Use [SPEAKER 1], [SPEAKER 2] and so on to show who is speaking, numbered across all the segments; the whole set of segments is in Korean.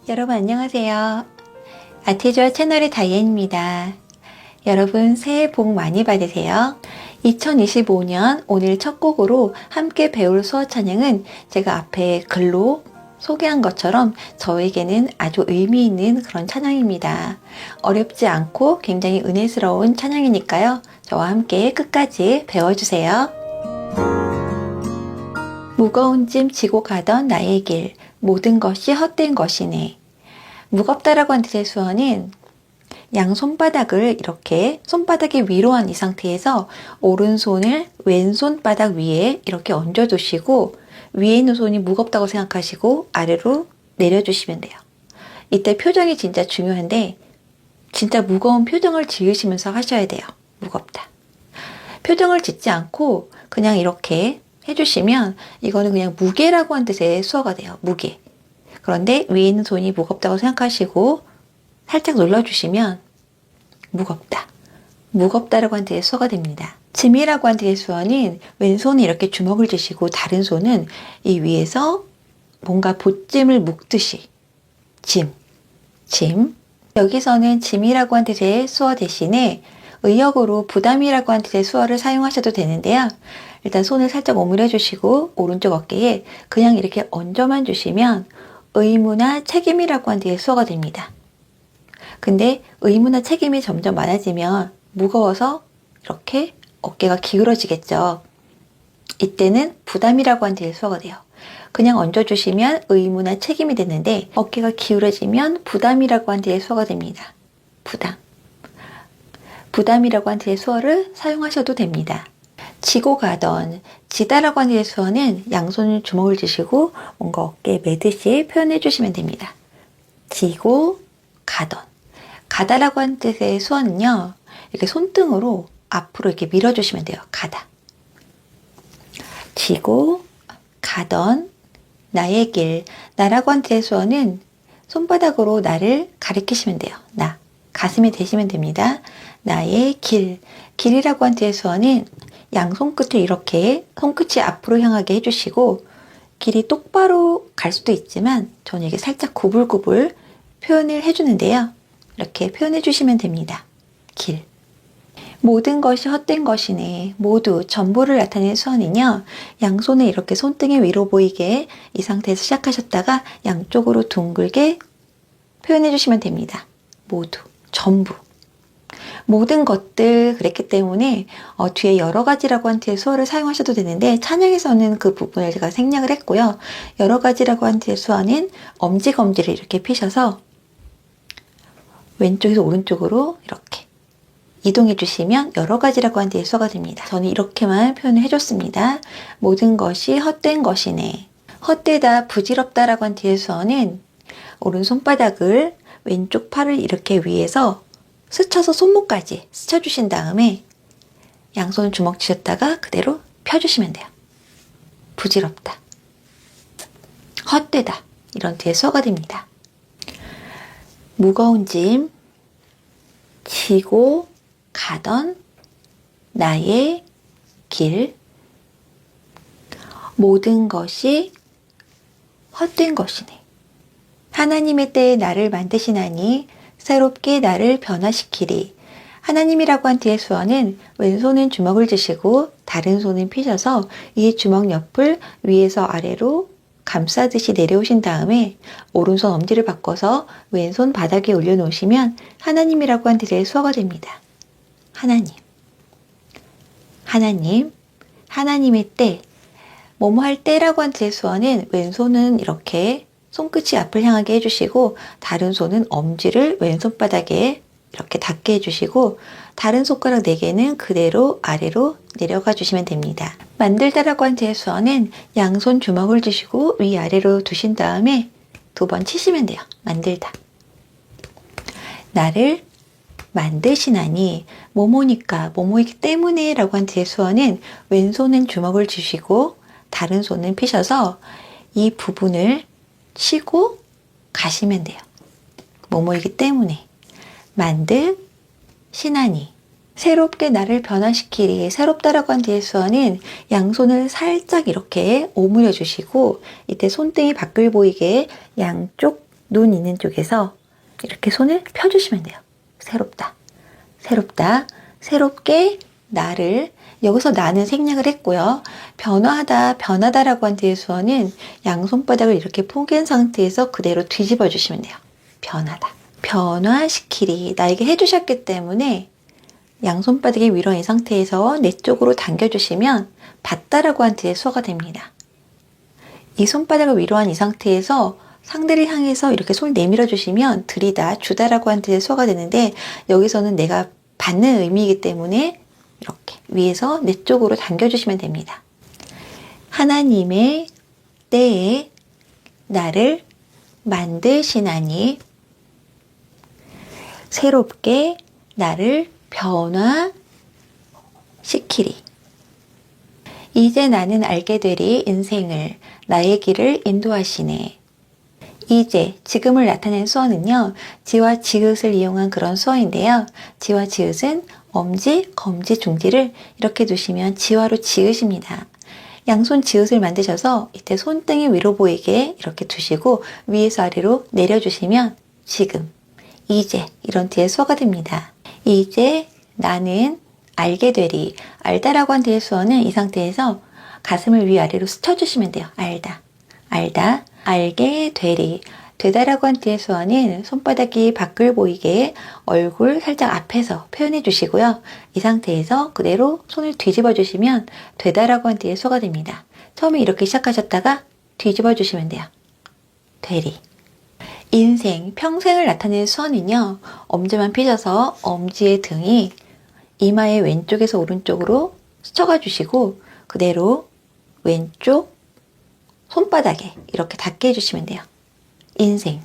[SPEAKER 1] 여러분 안녕하세요. 아티즈와 채널의 다이앤입니다. 여러분 새해 복 많이 받으세요. 2025년 오늘 첫 곡으로 함께 배울 수어 찬양은 제가 앞에 글로 소개한 것처럼 저에게는 아주 의미 있는 그런 찬양입니다. 어렵지 않고 굉장히 은혜스러운 찬양이니까요. 저와 함께 끝까지 배워주세요. 무거운 짐 지고 가던 나의 길, 모든 것이 헛된 것이네. 무겁다라고 한 뜻의 수어는 양손바닥을 이렇게 손바닥이 위로 한 이 상태에서 오른손을 왼손바닥 위에 이렇게 얹어두시고 위에 있는 손이 무겁다고 생각하시고 아래로 내려주시면 돼요. 이때 표정이 진짜 중요한데 진짜 무거운 표정을 지으시면서 하셔야 돼요. 무겁다. 표정을 짓지 않고 그냥 이렇게 해주시면 이거는 그냥 무게라고 한 뜻의 수어가 돼요. 무게. 그런데 위에 있는 손이 무겁다고 생각하시고 살짝 눌러주시면 무겁다. 무겁다라고 한 뜻의 수어가 됩니다. 짐이라고 한 뜻의 수어는 왼손에 이렇게 주먹을 쥐시고 다른 손은 이 위에서 뭔가 보찜을 묶듯이 짐. 여기서는 짐이라고 한 뜻의 수어 대신에 의역으로 부담이라고 한 뜻의 수어를 사용하셔도 되는데요. 일단 손을 살짝 오므려 주시고 오른쪽 어깨에 그냥 이렇게 얹어만 주시면 의무나 책임이라고 한 뜻의 수어가 됩니다. 근데 의무나 책임이 점점 많아지면 무거워서 이렇게 어깨가 기울어지겠죠. 이때는 부담이라고 한 뜻의 수어가 돼요. 그냥 얹어주시면 의무나 책임이 됐는데 어깨가 기울어지면 부담이라고 한 뜻의 수어가 됩니다. 부담이라고 한 뜻의 수어를 사용하셔도 됩니다. 지고 가던, 지다라고 하는 수어는 양손을 주먹을 쥐시고 뭔가 어깨에 매듯이 표현해 주시면 됩니다. 지고 가던. 가다라고 하는 뜻의 수어는요, 이렇게 손등으로 앞으로 이렇게 밀어주시면 돼요. 가다. 지고 가던 나의 길. 나라고 하는 뜻의 수어는 손바닥으로 나를 가리키시면 돼요. 나. 가슴에 대시면 됩니다. 나의 길. 길이라고 하는 뜻의 수어는 양손 끝을 이렇게 손끝이 앞으로 향하게 해주시고 길이 똑바로 갈 수도 있지만 저는 이게 살짝 구불구불 표현을 해주는데요. 이렇게 표현해 주시면 됩니다. 길. 모든 것이 헛된 것이네. 모두, 전부를 나타내는 수어는요. 양손을 이렇게 손등에 위로 보이게 이 상태에서 시작하셨다가 양쪽으로 둥글게 표현해 주시면 됩니다. 모두, 전부. 모든 것들 그랬기 때문에 뒤에 여러 가지라고 한 뜻의 수어를 사용하셔도 되는데 찬양에서는 그 부분을 제가 생략을 했고요. 여러 가지라고 한 뜻의 수어는 엄지검지를 이렇게 피셔서 왼쪽에서 오른쪽으로 이렇게 이동해 주시면 여러 가지라고 한 뜻의 수어가 됩니다. 저는 이렇게만 표현을 해줬습니다. 모든 것이 헛된 것이네. 헛되다, 부질없다라고 한 뜻의 수어는 오른손바닥을 왼쪽 팔을 이렇게 위에서 스쳐서 손목까지 스쳐주신 다음에 양손을 주먹 쥐셨다가 그대로 펴주시면 돼요. 부질없다. 헛되다. 이런 뜻의 수어가 됩니다. 무거운 짐 지고 가던 나의 길 모든 것이 헛된 것이네. 하나님의 때에 나를 만드시나니 새롭게 나를 변화시키리. 하나님이라고 한 뜻의 수어는 왼손은 주먹을 쥐시고 다른 손은 피셔서 이 주먹 옆을 위에서 아래로 감싸듯이 내려오신 다음에 오른손 엄지를 바꿔서 왼손 바닥에 올려놓으시면 하나님이라고 한 뜻의 수어가 됩니다. 하나님의 때, 뭐뭐 할 때라고 한 뜻의 수어는 왼손은 이렇게 손끝이 앞을 향하게 해주시고 다른 손은 엄지를 왼손바닥에 이렇게 닿게 해주시고 다른 손가락 4개는 그대로 아래로 내려가 주시면 됩니다. 만들다라고 한 뜻의 수어는 양손 주먹을 쥐시고 위아래로 두신 다음에 2번 치시면 돼요. 만들다. 나를 만드시나니 뭐뭐니까 뭐뭐이기 때문에 라고 한 뜻의 수어는 왼손은 주먹을 쥐시고 다른 손은 피셔서 이 부분을 치고 가시면 돼요. 뭐뭐이기 때문에 만드시나니 새롭게 나를 변화시키리. 새롭다라고 한 뒤의 수어는 양손을 살짝 이렇게 오므려 주시고 이때 손등이 밖을 보이게 양쪽 눈 있는 쪽에서 이렇게 손을 펴주시면 돼요. 새롭다, 새롭다, 새롭게 나를, 여기서 나는 생략을 했고요. 변화하다, 변하다라고 한 뒤의 수어는 양손바닥을 이렇게 포개한 상태에서 그대로 뒤집어 주시면 돼요. 변하다. 변화시키리. 나에게 해주셨기 때문에 양손바닥이 위로 이 상태에서 내 쪽으로 당겨주시면 받다라고 한 뒤의 수어가 됩니다. 이 손바닥을 위로 한 이 상태에서 상대를 향해서 이렇게 손을 내밀어 주시면 드리다, 주다라고 한 뜻의 수어가 되는데, 여기서는 내가 받는 의미이기 때문에 이렇게 위에서 내 쪽으로 당겨주시면 됩니다. 하나님의 때에 나를 만드시나니 새롭게 나를 변화시키리. 이제 나는 알게 되리 인생을, 나의 길을 인도하시네. 이제, 지금을 나타낸 수어는요, 지와 지읒을 이용한 그런 수어인데요. 지와 지읒은 엄지, 검지, 중지를 이렇게 두시면 지화로 지읒입니다. 양손 지읒을 만드셔서 이때 손등이 위로 보이게 이렇게 두시고 위에서 아래로 내려주시면 지금, 이제 이런 뒤의 수어가 됩니다. 이제 나는 알게 되리. 알다라고 한 뒤의 수어는 이 상태에서 가슴을 위아래로 스쳐주시면 돼요. 알다, 알다, 알게 되리. 되다라고 한 뒤의 수어는 손바닥이 밖을 보이게 얼굴 살짝 앞에서 표현해 주시고요. 이 상태에서 그대로 손을 뒤집어 주시면 되다라고 한 뒤의 수어가 됩니다. 처음에 이렇게 시작하셨다가 뒤집어 주시면 돼요. 되리. 인생, 평생을 나타내는 수어는요, 엄지만 펴셔서 엄지의 등이 이마의 왼쪽에서 오른쪽으로 스쳐가 주시고 그대로 왼쪽 손바닥에 이렇게 닿게 해주시면 돼요. 인생,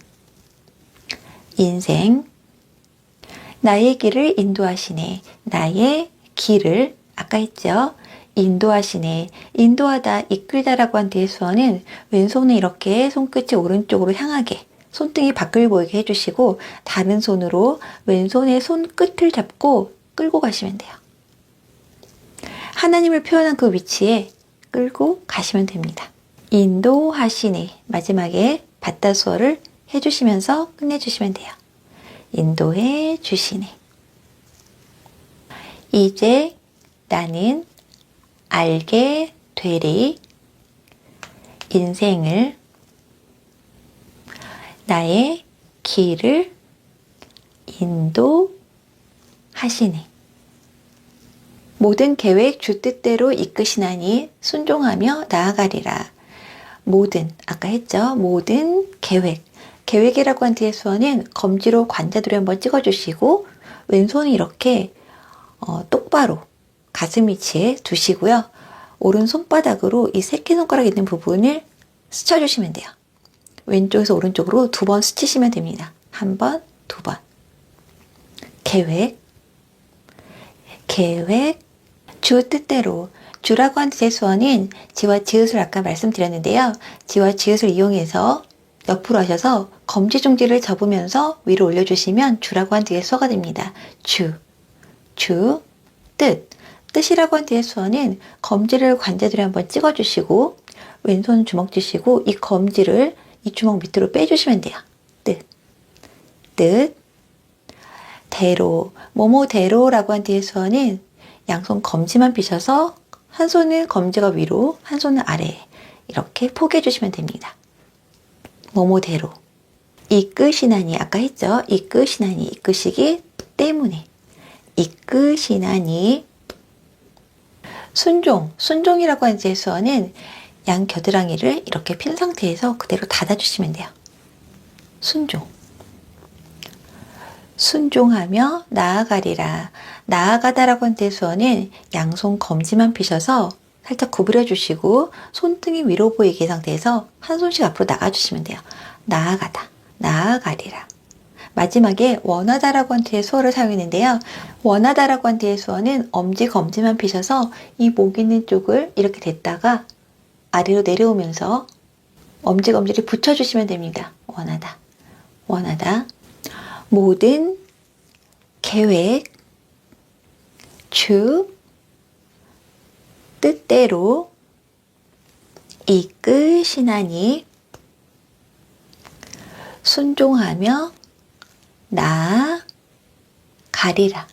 [SPEAKER 1] 인생, 나의 길을 인도하시네. 나의 길을, 아까 했죠? 인도하시네. 인도하다, 이끌다라고 한 뒤의 수어는 왼손을 이렇게 손끝이 오른쪽으로 향하게 손등이 밖을 보이게 해주시고 다른 손으로 왼손의 손끝을 잡고 끌고 가시면 돼요. 하나님을 표현한 그 위치에 끌고 가시면 됩니다. 인도하시네. 마지막에 받다 수어를 해주시면서 끝내주시면 돼요. 인도해 주시네. 이제 나는 알게 되리 인생을, 나의 길을 인도하시네. 모든 계획 주 뜻대로 이끄시나니 순종하며 나아가리라. 모든, 아까 했죠? 모든 계획. 계획이라고 한 뒤의 수어는 검지로 관자들을 한번 찍어주시고 왼손을 이렇게 똑바로 가슴 위치에 두시고요. 오른 손바닥으로 이 새끼손가락 있는 부분을 스쳐주시면 돼요. 왼쪽에서 오른쪽으로 2번 스치시면 됩니다. 1번, 2번. 계획, 계획, 주 뜻대로. 주라고 한 뜻의 수어는 지와 지읒을 아까 말씀드렸는데요. 지와 지읒을 이용해서 옆으로 하셔서 검지 중지를 접으면서 위로 올려주시면 주라고 한 뒤의 수어가 됩니다. 주, 뜻. 뜻이라고 한 뒤의 수어는 검지를 관자들에 한번 찍어주시고 왼손 주먹 쥐시고 이 검지를 이 주먹 밑으로 빼주시면 돼요. 뜻. 대로, 뭐뭐대로라고 한 뒤의 수어는 양손 검지만 펴셔서 한 손은 검지가 위로, 한 손은 아래에 이렇게 포개해 주시면 됩니다. 뭐뭐대로. 이끄시나니, 아까 했죠? 이끄시나니, 이끄시기 때문에. 이끄시나니. 순종, 순종이라고 하는 수어는 양 겨드랑이를 이렇게 핀 상태에서 그대로 닫아주시면 돼요. 순종. 순종하며 나아가리라. 나아가다라고 하는 수어는 양손 검지만 펴셔서 살짝 구부려 주시고 손등이 위로 보이게 상태에서 한 손씩 앞으로 나가주시면 돼요. 나아가다, 나아가리라. 마지막에 원하다라고 한 뒤의 수어를 사용했는데요. 원하다라고 한 뒤의 수어는 엄지, 검지만 펴셔서 이 목 있는 쪽을 이렇게 댔다가 아래로 내려오면서 엄지, 검지를 붙여주시면 됩니다. 원하다, 원하다. 모든 계획, 주 뜻대로 이끄시나니 순종하며 나아가리라.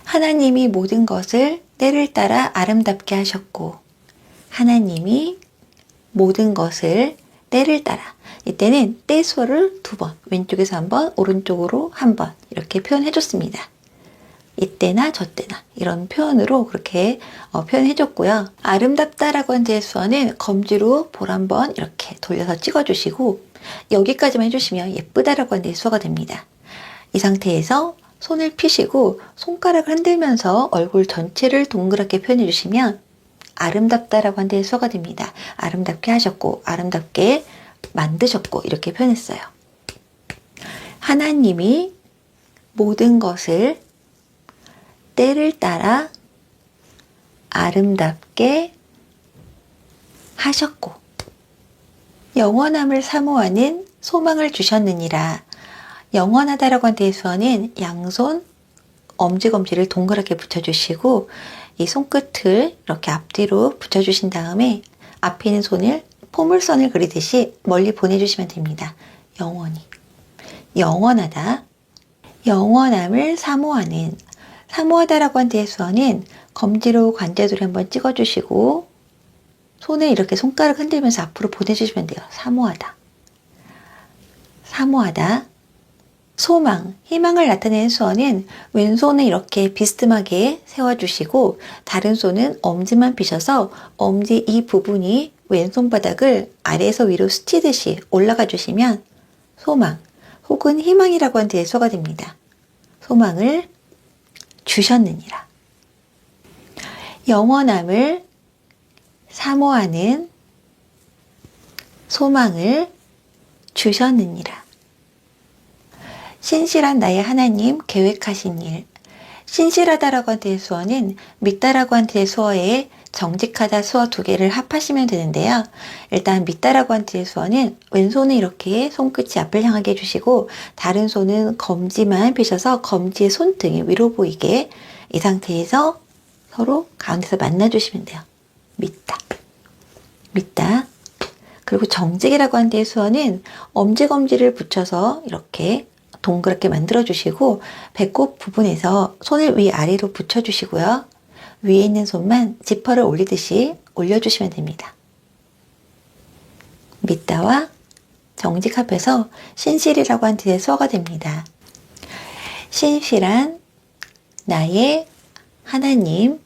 [SPEAKER 1] 하나님이 모든 것을 때를 따라 아름답게 하셨고, 하나님이 모든 것을 때를 따라, 이때는 때수를 2번, 왼쪽에서 1번, 오른쪽으로 1번 이렇게 표현해 줬습니다. 이때나 저때나 이런 표현으로 그렇게 표현해 줬고요. 아름답다라고 한 대수어는 검지로 볼 한번 이렇게 돌려서 찍어 주시고, 여기까지만 해주시면 예쁘다라고 한 대수어가 됩니다. 이 상태에서 손을 펴시고 손가락을 흔들면서 얼굴 전체를 동그랗게 표현해 주시면 아름답다라고 한 대수어가 됩니다. 아름답게 하셨고, 아름답게 만드셨고 이렇게 표현했어요. 하나님이 모든 것을 때를 따라 아름답게 하셨고, 영원함을 사모하는 소망을 주셨느니라. 영원하다라고 한 대수어는 양손 엄지검지를 동그랗게 붙여주시고, 이 손끝을 이렇게 앞뒤로 붙여주신 다음에 앞에 있는 손을 포물선을 그리듯이 멀리 보내주시면 됩니다. 영원히. 영원하다. 영원함을 사모하는. 사모하다라고 한 대수어는 검지로 관자돌이 한번 찍어주시고 손을 이렇게 손가락 흔들면서 앞으로 보내주시면 돼요. 사모하다. 사모하다. 소망, 희망을 나타내는 수어는 왼손을 이렇게 비스듬하게 세워주시고 다른 손은 엄지만 펴셔서 엄지 이 부분이 왼손바닥을 아래에서 위로 스치듯이 올라가 주시면 소망 혹은 희망이라고 한 대수어가 됩니다. 소망을 주셨느니라. 영원함을 사모하는 소망을 주셨느니라. 신실한 나의 하나님 계획하신 일. 신실하다라고 한 대수어는 믿다라고 한 대수어에 정직하다 수어 2개를 합하시면 되는데요. 일단 믿다라고 한 대수어는 왼손은 이렇게 손끝이 앞을 향하게 해주시고 다른 손은 검지만 펴셔서 검지의 손등이 위로 보이게, 이 상태에서 서로 가운데서 만나주시면 돼요. 믿다. 믿다. 그리고 정직이라고 한 대수어는 엄지검지를 붙여서 이렇게 동그랗게 만들어주시고 배꼽 부분에서 손을 위아래로 붙여주시고요. 위에 있는 손만 지퍼를 올리듯이 올려주시면 됩니다. 믿다와 정직 합해서 신실이라고 한 뜻의 수어가 됩니다. 신실한 나의 하나님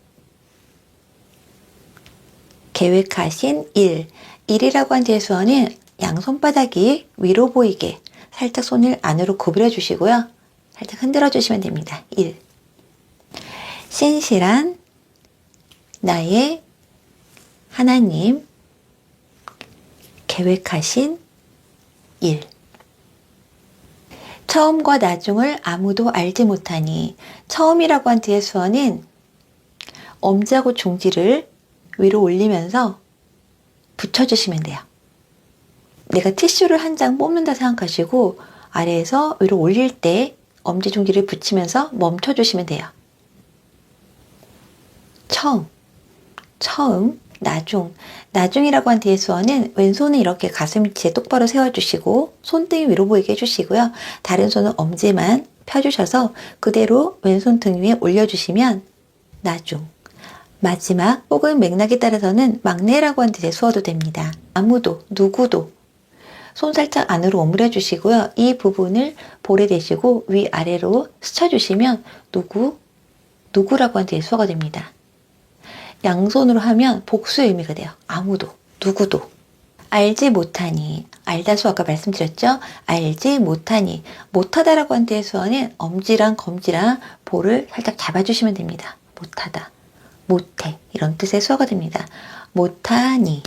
[SPEAKER 1] 계획하신 일. 일이라고 한 뜻의 수어는 양손바닥이 위로 보이게 살짝 손을 안으로 구부려 주시고요. 살짝 흔들어 주시면 됩니다. 1. 신실한 나의 하나님 계획하신 일. 처음과 나중을 아무도 알지 못하니. 처음이라고 한 뒤의 수어는 엄지하고 중지를 위로 올리면서 붙여주시면 돼요. 내가 티슈를 한 장 뽑는다 생각하시고 아래에서 위로 올릴 때 엄지중지를 붙이면서 멈춰주시면 돼요. 처음, 나중이라고 한 뒤의 수어는 왼손은 이렇게 가슴 위치에 똑바로 세워주시고 손등이 위로 보이게 해주시고요. 다른 손은 엄지만 펴주셔서 그대로 왼손 등 위에 올려주시면 나중. 마지막 혹은 맥락에 따라서는 막내라고 한 뜻의 수어도 됩니다. 아무도, 누구도. 손 살짝 안으로 오므려 주시고요. 이 부분을 볼에 대시고 위아래로 스쳐주시면 누구라고 한 뜻의 수어가 됩니다. 양손으로 하면 복수의 의미가 돼요. 아무도, 누구도. 알지 못하니. 알다 수 아까 말씀드렸죠? 알지 못하니. 못하다라고 한 뜻의 수어는 엄지랑 검지랑 볼을 살짝 잡아주시면 됩니다. 못하다, 못해 이런 뜻의 수어가 됩니다. 못하니.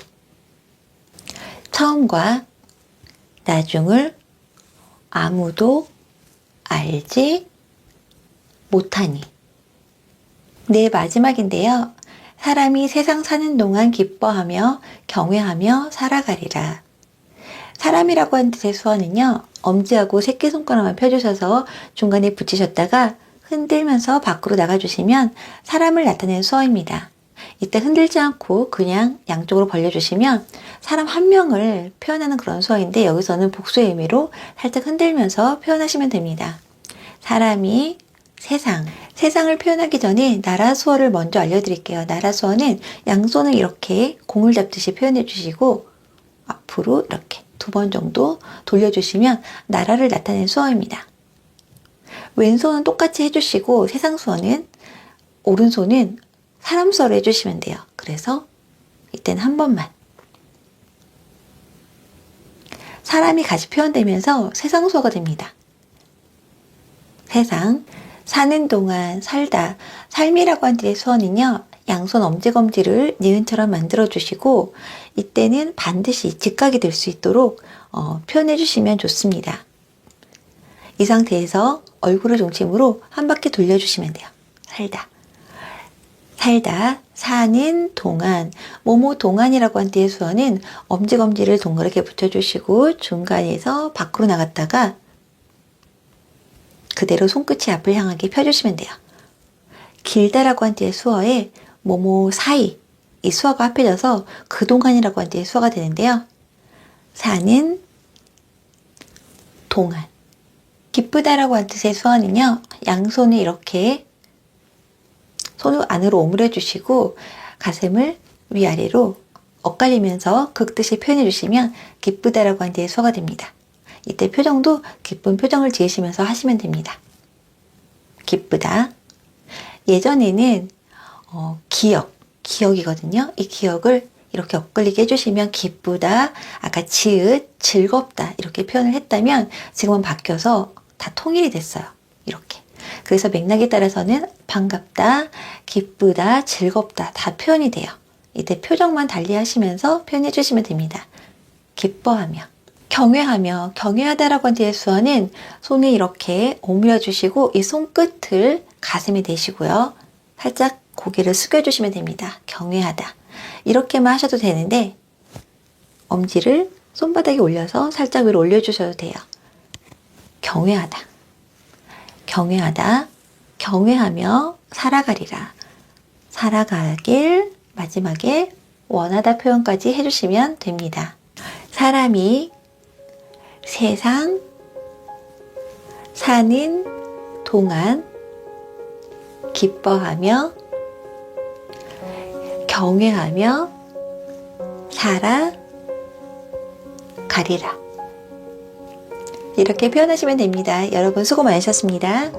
[SPEAKER 1] 처음과 나중을 아무도 알지 못하니. 네, 마지막인데요. 사람이 세상 사는 동안 기뻐하며 경외하며 살아가리라. 사람이라고 하는 뜻의 수어는요. 엄지하고 새끼손가락만 펴주셔서 중간에 붙이셨다가 흔들면서 밖으로 나가주시면 사람을 나타내는 수어입니다. 이때 흔들지 않고 그냥 양쪽으로 벌려주시면 사람 한 명을 표현하는 그런 수어인데 여기서는 복수의 의미로 살짝 흔들면서 표현하시면 됩니다. 사람이 세상을 표현하기 전에 나라 수어를 먼저 알려드릴게요. 나라 수어는 양손을 이렇게 공을 잡듯이 표현해 주시고 앞으로 이렇게 2번 정도 돌려주시면 나라를 나타내는 수어입니다. 왼손은 똑같이 해주시고 세상 수어는 오른손은 사람 수어로 해주시면 돼요. 그래서 이때는 한 번만. 사람이 같이 표현되면서 세상 수어가 됩니다. 세상, 사는 동안, 살다. 삶이라고 한 뒤의 수어는요. 양손 엄지검지를 니은처럼 만들어 주시고 이때는 반드시 직각이 될 수 있도록 표현해 주시면 좋습니다. 이 상태에서 얼굴을 중심으로 한 바퀴 돌려주시면 돼요. 살다, 사는 동안, 뭐뭐 동안이라고 한 뒤의 수어는 엄지검지를 동그랗게 붙여주시고 중간에서 밖으로 나갔다가 그대로 손끝이 앞을 향하게 펴주시면 돼요. 길다라고 한 뒤의 수어에 뭐뭐 사이, 이 수어가 합해져서 그동안이라고 한 뒤의 수어가 되는데요. 사는 동안. 기쁘다라고 한 뜻의 수어는요. 양손을 이렇게 손을 안으로 오므려 주시고 가슴을 위아래로 엇갈리면서 극뜻이 표현해 주시면 기쁘다라고 한 뒤의 수어가 됩니다. 이때 표정도 기쁜 표정을 지으시면서 하시면 됩니다. 기쁘다. 예전에는 기억이거든요. 이 기억을 이렇게 엇갈리게 해주시면 기쁘다, 아까 지읒, 즐겁다 이렇게 표현을 했다면 지금은 바뀌어서 다 통일이 됐어요. 이렇게. 그래서 맥락에 따라서는 반갑다, 기쁘다, 즐겁다 다 표현이 돼요. 이때 표정만 달리 하시면서 표현해 주시면 됩니다. 기뻐하며, 경외하다라고 한 뒤의 수어는 손을 이렇게 오므려 주시고 이 손끝을 가슴에 대시고요. 살짝 고개를 숙여주시면 됩니다. 경외하다. 이렇게만 하셔도 되는데 엄지를 손바닥에 올려서 살짝 위로 올려주셔도 돼요. 경외하며 살아가리라. 살아가길 마지막에 원하다 표현까지 해주시면 됩니다. 사람이 세상 사는 동안 기뻐하며 경외하며 살아가리라. 이렇게 표현하시면 됩니다. 여러분 수고 많으셨습니다.